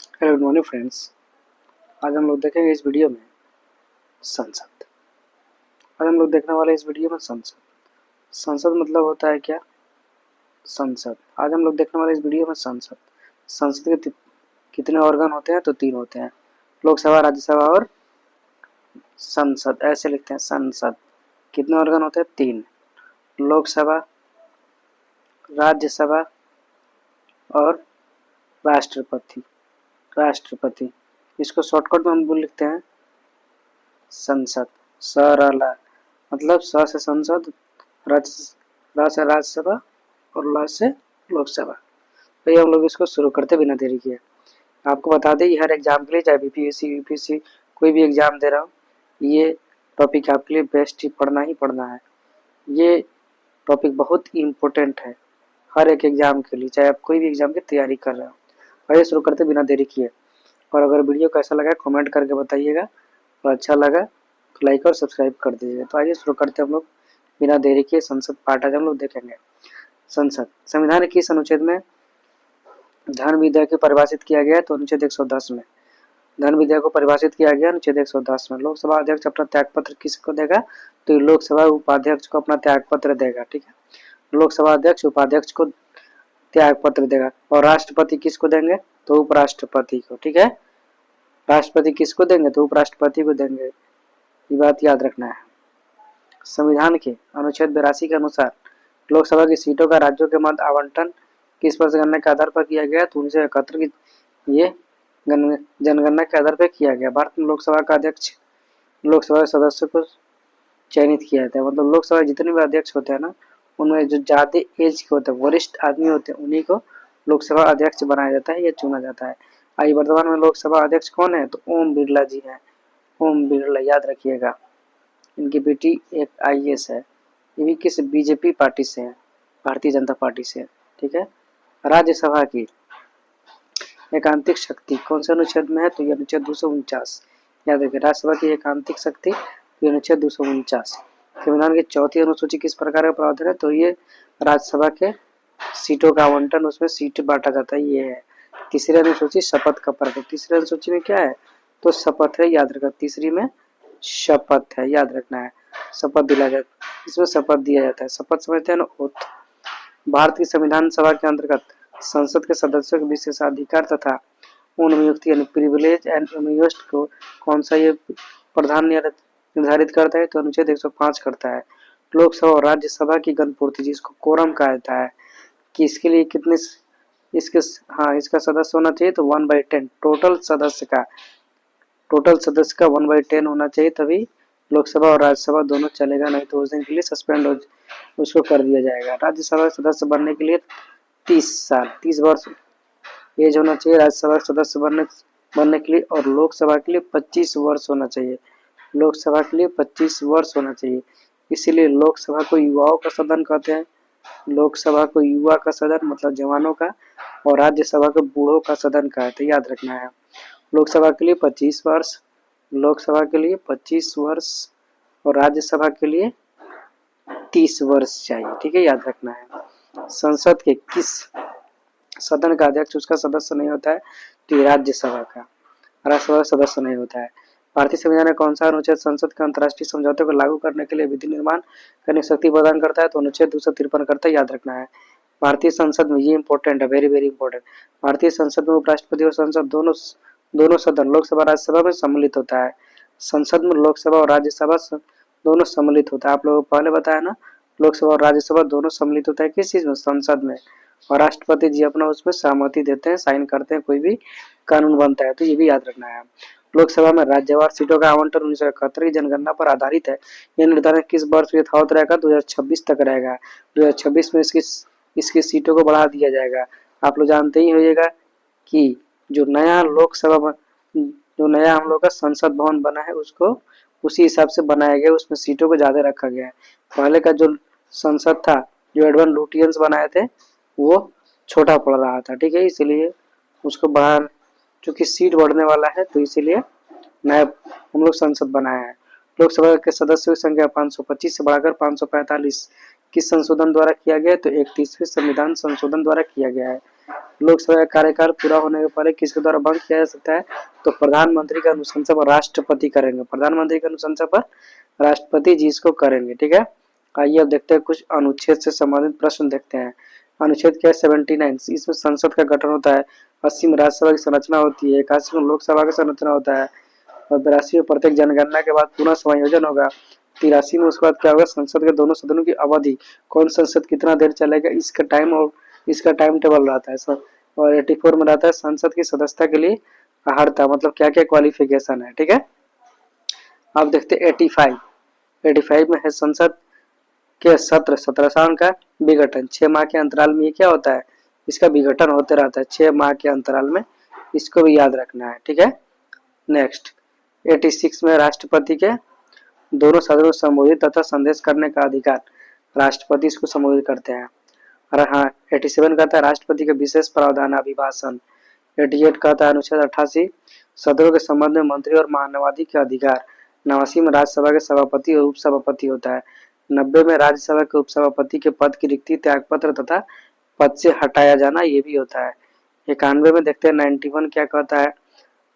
Hello good morning friends. आज हम लोग देखेंगे इस वीडियो में संसद। आज हम लोग देखने वाले इस वीडियो में संसद। संसद मतलब होता है क्या? संसद। आज हम लोग देखने वाले इस वीडियो में संसद। संसद के कितने ऑर्गन होते हैं? तो 3 होते हैं, लोकसभा, राज्यसभा और संसद। ऐसे लिखते हैं संसद। कितने ऑर्गन होते हैं? 3, लोकसभा, राज्यसभा और राष्ट्रपति। राष्ट्रपति इसको शॉर्टकट में हम बोल लिखते हैं संसद। सरला मतलब स से संसद, र से राज्यसभा और ल से लोकसभा। तो ये हम लोग इसको शुरू करते बिना देरी किए। आपको बता दें, हर एग्जाम के लिए, चाहे बीपीएससी यूपीएससी कोई भी एग्जाम दे रहा हूँ, ये टॉपिक आपके लिए बेस्ट ही पढ़ना है। ये टॉपिक बहुत ही इम्पोर्टेंट है हर एक एग्जाम के लिए, चाहे आप कोई भी एग्जाम की तैयारी कर रहे हो। आइए शुरू करते बिना देरी किए। और अगर वीडियो कैसा लगा कमेंट करके बताइएगा, और अच्छा लगा तो लाइक और सब्सक्राइब कर दीजिएगा। तो आइए शुरू करते हैं हम लोग बिना देरी के। संसद पार्ट आज हम लोग देखेंगे। संसद संविधान के किस अनुच्छेद में धन विधेयक को परिभाषित किया गया है? तो अनुच्छेद 110 में धन विधेयक को परिभाषित किया गया अनुच्छेद 110 में। लोकसभा अध्यक्ष अपना त्यागपत्र किसको देगा? तो लोकसभा उपाध्यक्ष को अपना त्यागपत्र देगा। ठीक है, लोकसभा अध्यक्ष उपाध्यक्ष को त्यागपत्र देगा। और राष्ट्रपति किसको देंगे? तो उपराष्ट्रपति को। ठीक है, राष्ट्रपति किसको देंगे? तो उपराष्ट्रपति को देंगे। ये बात याद रखना है। संविधान के अनुच्छेद 82 के अनुसार लोकसभा की सीटों का राज्यों के मध्य आवंटन किस पर गणना के आधार पर किया गया? तो 1971 की ये जनगणना के आधार पर किया गया। भारत में लोकसभा का अध्यक्ष लोकसभा सदस्य को चयनित किया जाता है। मतलब लोकसभा जितने भी अध्यक्ष होते हैं ना, उनमें जो ज्यादा एज के होते हैं, वरिष्ठ आदमी होते हैं, उन्हीं को लोकसभा अध्यक्ष बनाया जाता है या चुना जाता है। आई वर्तमान में लोकसभा अध्यक्ष कौन है? तो ओम बिरला जी हैं। ओम बिरला, याद रखिएगा। इनकी बेटी एक आईएएस है। ये भी किस बीजेपी पार्टी से है, भारतीय जनता पार्टी से। ठीक है, राज्यसभा की एकांतिक शक्ति कौन से अनुच्छेद में है? तो ये अनुच्छेद 249। याद रखिए, राज्यसभा की एकांतिक शक्ति अनुच्छेद 249। संविधान की चौथी अनुसूची किस प्रकार का प्रावधान है? तो ये राज्यसभा के सीटों का आवंटन, उसमें सीट बांटा जाता है, ये है। तीसरी अनुसूची शपथ का प्रकरण। तीसरी अनुसूची में क्या है? तो शपथ है, याद रखना। तीसरी में शपथ है, याद रखना है। शपथ दिला जाता है, इसमें शपथ दिया जाता है। शपथ समझते हैं ना, ओथ। भारत की संविधान सभा के अंतर्गत संसद के सदस्यों के विशेषाधिकार तथा उन नियुक्ति यानी प्रिविलेज एंड इम्यूनिटी को कौन सा ये प्रधान निर्धारित करता है? तो अनुच्छेद 105 करता है। लोकसभा और राज्यसभा की गणपूर्ति, जिसको कोरम कहा जाता है, कि इसके लिए कितने इसके इसका सदस्य होना चाहिए? तो 1/10 टोटल सदस्य का 1/10 होना चाहिए, तभी लोकसभा और राज्यसभा दोनों चलेगा, नहीं तो उस दिन के लिए सस्पेंड हो उसको कर दिया जाएगा। राज्यसभा सदस्य बनने के लिए 30 वर्ष एज होना चाहिए राज्यसभा सदस्य बनने के लिए, और लोकसभा के लिए 25 वर्ष होना चाहिए। लोकसभा के लिए 25 वर्ष होना चाहिए। इसीलिए लोकसभा को युवाओं का सदन कहते हैं। लोकसभा को युवा का सदन मतलब जवानों का, और राज्यसभा को बूढ़ों का सदन कहते हैं, याद रखना है। लोकसभा के लिए 25 वर्ष, लोकसभा के लिए 25 वर्ष और राज्यसभा के लिए 30 वर्ष चाहिए। ठीक है, याद रखना है। संसद के किस सदन का अध्यक्ष उसका सदस्य नहीं होता है? तो राज्यसभा का। राज्यसभा सदस्य नहीं होता है। भारतीय संविधान में कौन सा अनुच्छेद संसद के अंतर्राष्ट्रीय समझौते को लागू करने के लिए विधि निर्माण करने की शक्ति प्रदान करता है? तो अनुच्छेद 253 करता है, याद रखना है। भारतीय संसद में, ये इंपॉर्टेंट है, वेरी वेरी इंपॉर्टेंट। भारतीय संसद में उपराष्ट्रपति और संसद दोनों सदन लोकसभा राज्यसभा में सम्मिलित होता है। संसद में लोकसभा और राज्यसभा दोनों सम्मिलित होता है। आप लोगों को पहले बताया ना, लोकसभा और राज्यसभा दोनों सम्मिलित होता है किस चीज में? संसद में। और राष्ट्रपति जी अपना उसमें सहमति देते हैं, साइन करते हैं, कोई भी कानून बनता है। तो ये भी याद रखना है। लोकसभा में राज्यवार सीटों का आवंटन 1971 की जनगणना पर आधारित है। यह निर्धारण किस वर्ष यथावत रहेगा? 2026 तक रहेगा। 2026 में इसकी सीटों को बढ़ा दिया जाएगा। आप लोग जानते ही होइएगा कि जो नया हम लोग का संसद भवन बना है, उसको उसी हिसाब से बनाया गया, उसमें सीटों को ज्यादा रखा गया है। पहले का जो संसद था, जो एडवर्ड लुटियंस बनाए थे, वो छोटा पड़ रहा था। ठीक है, इसलिए उसको बाहर, चूंकि सीट बढ़ने वाला है, तो इसीलिए नया हम लोग संसद बनाए हैं। लोकसभा के सदस्यों की संख्या 525 से बढ़ाकर 545 किस संशोधन द्वारा किया गया? तो 31वें संविधान संशोधन द्वारा किया गया है। लोकसभा का कार्यकाल पूरा होने के पहले किसके द्वारा भंग किया जा सकता है? तो प्रधानमंत्री का अनुशंसा पर राष्ट्रपति करेंगे, प्रधानमंत्री का अनुशंसा पर राष्ट्रपति जी इसको करेंगे। ठीक है, आइए अब देखते हैं कुछ अनुच्छेद से संबंधित प्रश्न देखते हैं। अनुच्छेद क्या है? 79। इसमें संसद का गठन होता है, 80 में राज्यसभा की संरचना होती है, 81 में लोकसभा का संरचना होता है और 82 में प्रत्येक जनगणना के बाद पुनः समायोजन होगा। 83 में उसके बाद क्या होगा? संसद के दोनों सदनों की अवधि, कौन संसद कितना देर चलेगा इसका टाइम और इसका टाइम टेबल रहता है सर। और 84 में रहता है संसद की सदस्यता के लिए अर्हता, मतलब क्या क्या क्वालिफिकेशन है। ठीक है, अब देखते हैं 85 में है संसद के सत्र 17 साल का विघटन, 6 माह के अंतराल में ये क्या होता है? इसका विघटन होते रहता है 6 माह के अंतराल में, इसको भी याद रखना है। ठीक है, नेक्स्ट 86 में राष्ट्रपति के दोनों सदनों को संबोधित तथा संदेश करने का अधिकार, राष्ट्रपति इसको संबोधित करते हैं। और हाँ, 87 कहता है राष्ट्रपति के विशेष प्रावधान अभिभाषण। 88 कहता है अनुच्छेद 88 सदनों के संबंध में मंत्री और मानवाधिकार के अधिकार। 89 में राज्यसभा के सभापति और उपसभापति होता है। 90 में राज्यसभा के उपसभापति के पद की रिक्ति, त्यागपत्र तथा पद से हटाया जाना ये भी होता है। 91 में देखते हैं 91 क्या कहता है?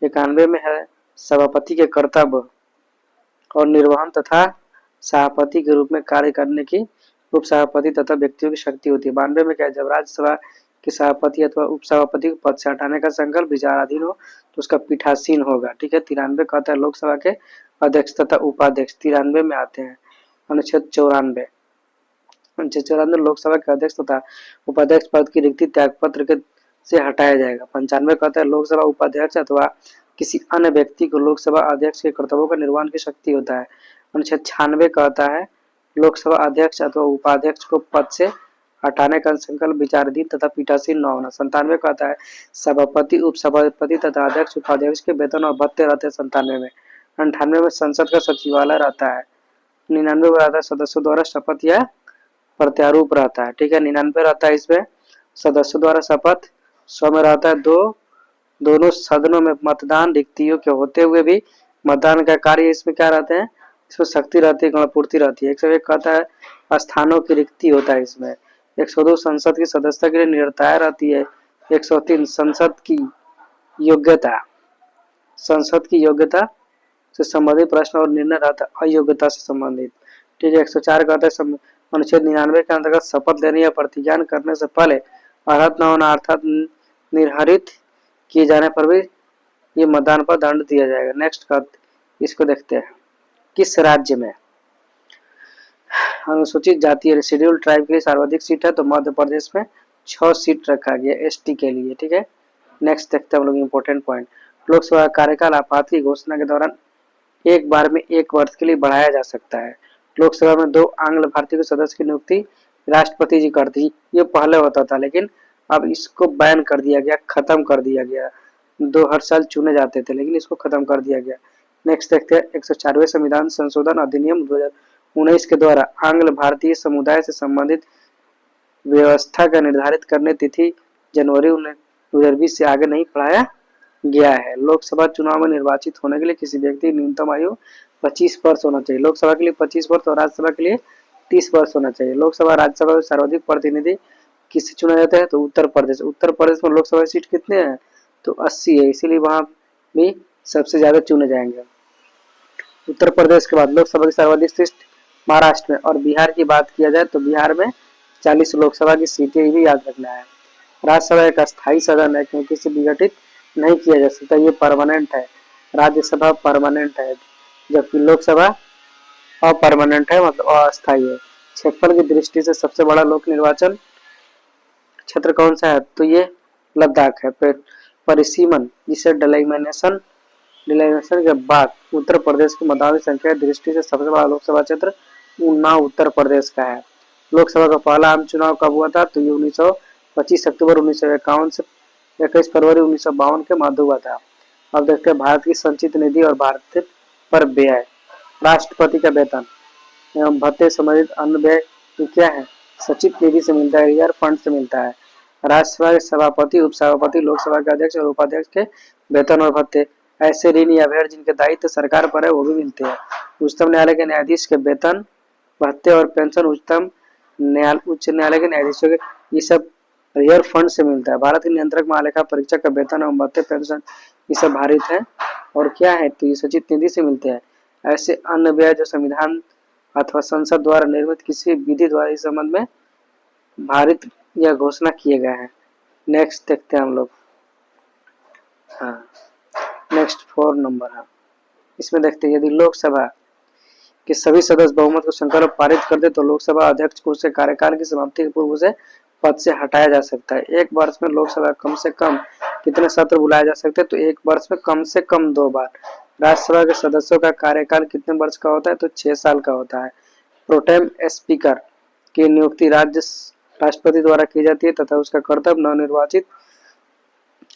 91 में है सभापति के कर्तव्य और निर्वहन तथा सभापति के रूप में कार्य करने की उपसभापति तथा व्यक्तियों की शक्ति होती है। 92 में क्या है? जब राज्यसभा के सभापति अथवा उपसभापति को पद से हटाने का संकल्प विचाराधीन हो तो उसका पीठासीन होगा। ठीक है, 93 कहता है लोकसभा के अध्यक्ष तथा उपाध्यक्ष 93 में आते हैं। अनुच्छेद 94 लोकसभा के अध्यक्ष तथा उपाध्यक्ष पद की रिक्ति त्यागपत्र के से हटाया जाएगा। 95 कहता है लोकसभा उपाध्यक्ष अथवा किसी अन्य व्यक्ति को लोकसभा अध्यक्ष के कर्तव्यों का निर्वहन की शक्ति होता है। अनुच्छेद 96 कहता है लोकसभा अध्यक्ष अथवा उपाध्यक्ष को पद से हटाने का संकल्प विचाराधीन तथा पीठासीन न होना। 97 कहता है सभापति, उपसभापति तथा अध्यक्ष उपाध्यक्ष के वेतन और भत्ते रहते हैं 97 में। 98 में संसद का सचिवालय रहता है। 99 में रहता है सदस्यों द्वारा शपथ या प्रत्यारोप रहता है। ठीक है, 99 रहता है इसमें सदस्यों द्वारा शपथ। 100 में रहता है दोनों सदनों में मतदान रिक्तियों के होते हुए भी मतदान का कार्य इसमें क्या रहते हैं? इसमें शक्ति रहती है, गणपूर्ति रहती है। 101 कहता है स्थानों की रिक्ति होता है इसमें। 102 संसद की सदस्यता के लिए निरताय रहती है। 103 संसद की योग्यता से संबंधित प्रश्न और निर्णय रहता है अयोग्यता से संबंधित। ठीक है, 104 कहता है अनुच्छेद 99 के अंतर्गत शपथ लेने या प्रतिज्ञान करने से पहले अर्हत न होना अर्थात निर्धारित किए जाने पर भी ये मतदान पर दंड दिया जाएगा। नेक्स्ट का इसको देखते हैं, किस राज्य में अनुसूचित जाति शेड्यूल ट्राइब के लिए सर्वाधिक सीट है? तो मध्य प्रदेश में 6 सीट रखा गया एसटी के लिए। ठीक है, नेक्स्ट देखते हैं हम लोग इम्पोर्टेंट पॉइंट। लोकसभा कार्यकाल आपात की घोषणा के दौरान एक बार में 1 वर्ष के लिए बढ़ाया जा सकता है। लोकसभा में 2 आंग्ल भारतीय के सदस्य की नियुक्ति राष्ट्रपति जी करती, ये पहले होता था लेकिन अब इसको बैन कर दिया गया, खत्म कर दिया गया। 2 हर साल चुने जाते थे लेकिन इसको खत्म कर दिया गया। नेक्स्ट देखते हैं 104वें संविधान संशोधन अधिनियम 2019 के द्वारा आंग्ल भारतीय समुदाय से संबंधित व्यवस्था का निर्धारित करने तिथि जनवरी 2020 से आगे नहीं बढ़ाया गया है। लोकसभा चुनाव में निर्वाचित होने के लिए किसी व्यक्ति की न्यूनतम आयु 25 वर्ष होना चाहिए। लोकसभा के लिए 25 वर्ष और राज्यसभा के लिए 30 वर्ष होना चाहिए। लोकसभा राज्यसभा में सर्वाधिक प्रतिनिधि किससे चुना जाता है? तो उत्तर प्रदेश में लोकसभा सीट कितने हैं? तो 80 है, इसीलिए वहां भी सबसे ज्यादा चुने जाएंगे। उत्तर प्रदेश के बाद लोकसभा की सर्वाधिक सीट महाराष्ट्र में और बिहार की बात किया जाए तो बिहार में 40 लोकसभा की सीटें भी याद रखना है। राज्यसभा एक अस्थायी सदन है क्योंकि इसे विघटित नहीं किया जा सकता, ये परमानेंट है। राज्यसभा परमानेंट है जबकि लोकसभा अपरमानेंट है, मतलब अस्थायी है। क्षेत्रफल की दृष्टि से सबसे बड़ा लोक निर्वाचन क्षेत्र कौन सा है? तो ये लद्दाख है। परिसीमन जिसे डिलिमिनेशन के बाद उत्तर प्रदेश की मतदान संख्या की दृष्टि से सबसे बड़ा लोकसभा क्षेत्र उन्नाव उत्तर प्रदेश का है। लोकसभा का पहला आम चुनाव कब हुआ था? तो ये 25 अक्टूबर 1951 से 21 फरवरी 1952 के मध्य हुआ था। अब देखते हैं भारत की संचित निधि और भारत पर व्यय। राष्ट्रपति का वेतन एवं भत्ते संबंधित अन्य व्यय क्या है? सचित निधि से मिलता है, रिजर्व फंड से मिलता है। राज्यसभा के सभापति, उपसभापति, लोकसभा के अध्यक्ष और उपाध्यक्ष के वेतन और भत्ते, ऐसे ऋण या भेड़ जिनके दायित्व सरकार पर है वो भी मिलते हैं। उच्चतम न्यायालय के न्यायाधीश के वेतन, भत्ते और पेंशन, उच्च न्यायालय के न्यायाधीशों के, ये सब रिजर्व फंड से मिलता है। भारत के नियंत्रक महालेखा परीक्षक का वेतन एवं भत्ते पेंशन ये सब भारित है। और क्या है तो ये सचिव निधि से मिलते हैं। ऐसे अन्य व्यय जो संविधान अथवा संसद द्वारा निर्मित किसी विधि द्वारा इस संबंध में भारित या घोषणा किए गए हैं। नेक्स्ट देखते हैं हम लोग। हाँ, नेक्स्ट 4 नंबर है, इसमें देखते हैं यदि लोकसभा के सभी सदस्य बहुमत को संकल्प पारित कर दे तो लोकसभा अध्यक्ष को उसके कार्यकाल की समाप्ति के पूर्व उसे पद से हटाया जा सकता है। एक वर्ष में लोकसभा कम से कम कितने सत्र बुलाए जा सकते हैं तो एक वर्ष में कम से कम 2 बार। राज्यसभा के सदस्यों का कार्यकाल कितने वर्ष का होता है तो 6 साल का होता है। प्रोटेम स्पीकर की नियुक्ति राष्ट्रपति द्वारा की जाती है तथा उसका कर्तव्य नवनिर्वाचित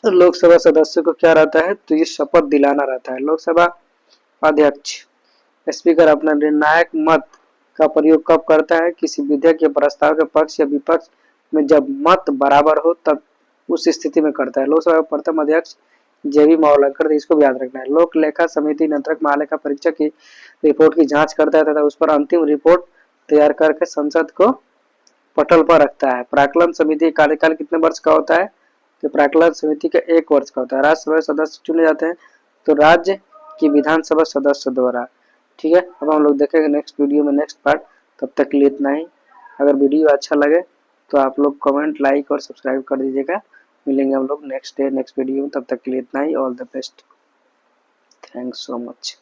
लोकसभा सदस्य को क्या रहता है तो ये शपथ दिलाना रहता है। लोकसभा अध्यक्ष स्पीकर अपना निर्णायक मत का प्रयोग कब करता है किसी विधेयक या प्रस्ताव के पक्ष या विपक्ष में जब मत बराबर हो तब उस स्थिति में करता है। लोकसभा के प्रथम अध्यक्ष जेबी मावलंकर, इसको भी याद रखना है। लोक लेखा समिति नियंत्रक महालेखा परीक्षक की रिपोर्ट की जांच करता है तथा उस पर अंतिम रिपोर्ट तैयार करके संसद को पटल पर रखता है। प्राक्कलन समिति का कार्यकाल कितने वर्ष का होता है तो प्राक्कलन समिति का 1 वर्ष का होता है। राज्यसभा सदस्य चुने जाते हैं तो राज्य की विधानसभा सदस्य द्वारा। ठीक है, अब हम लोग देखेंगे नेक्स्ट वीडियो में नेक्स्ट पार्ट। तब तक के लिए इतना ही। अगर वीडियो अच्छा लगे तो आप लोग कमेंट, लाइक और सब्सक्राइब कर दीजिएगा। मिलेंगे हम लोग नेक्स्ट वीडियो में। तब तक के लिए इतना ही। All the best, thanks so much.